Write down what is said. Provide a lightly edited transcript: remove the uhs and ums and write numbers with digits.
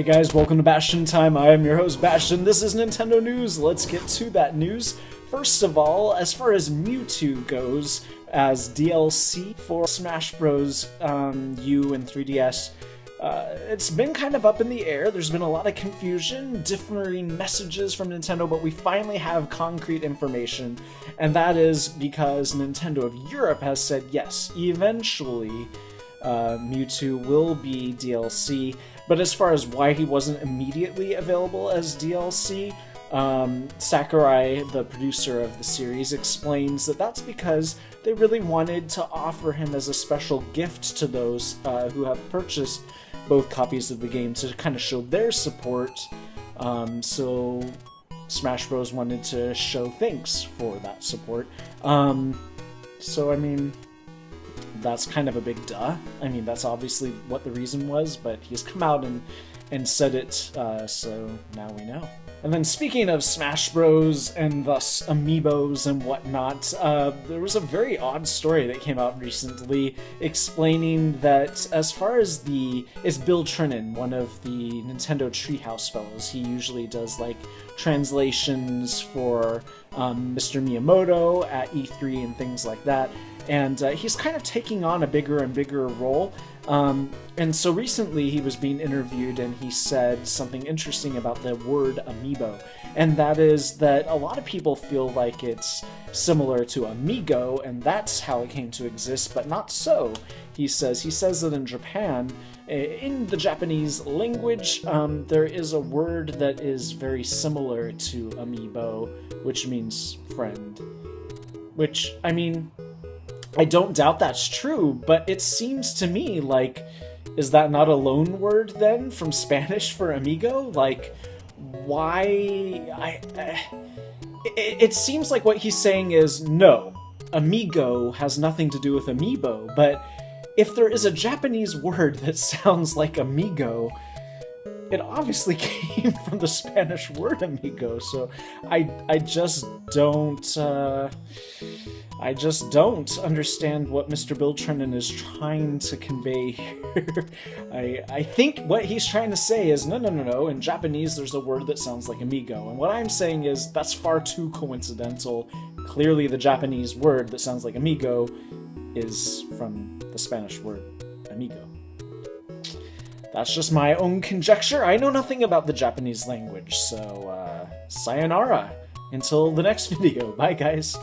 Hey guys, welcome to Bastion Time. I am your host Bastion. This is Nintendo News. Let's get to that news. First of all, as far as Mewtwo goes, as DLC for Smash Bros. U and 3DS, it's been kind of up in the air. There's been a lot of confusion, differing messages from Nintendo, but we finally have concrete information, and that is because Nintendo of Europe has said yes, eventually Mewtwo will be DLC, but as far as why he wasn't immediately available as DLC, Sakurai, the producer of the series, explains that that's because they really wanted to offer him as a special gift to those who have purchased both copies of the game to kind of show their support. So Smash Bros. Wanted to show thanks for that support. So I mean, that's kind of a big duh. I mean, that's obviously what the reason was, but he's come out and said it, so now we know. And then speaking of Smash Bros. And thus amiibos and whatnot, there was a very odd story that came out recently explaining that as far as it's Bill Trinan, one of the Nintendo Treehouse fellows. He usually does like translations for Mr. Miyamoto at E3 and things like that. And he's kind of taking on a bigger and bigger role. And so recently he was being interviewed and he said something interesting about the word amiibo. And that is that a lot of people feel like it's similar to amigo, and that's how it came to exist, but not so. He says that in Japan, in the Japanese language, there is a word that is very similar to amiibo, which means friend. Which, I mean, I don't doubt that's true, but it seems to me like, is that not a loan word then from Spanish for amigo? Like, why? It seems like what he's saying is, no, amigo has nothing to do with amiibo, but if there is a Japanese word that sounds like amigo, it obviously came from the Spanish word amigo, so I just don't understand what Mr. Bill Trinan is trying to convey here. I think what he's trying to say is, no, in Japanese there's a word that sounds like amigo, and what I'm saying is that's far too coincidental. Clearly the Japanese word that sounds like amigo is from the Spanish word amigo. That's just my own conjecture. I know nothing about the Japanese language, so sayonara until the next video. Bye, guys.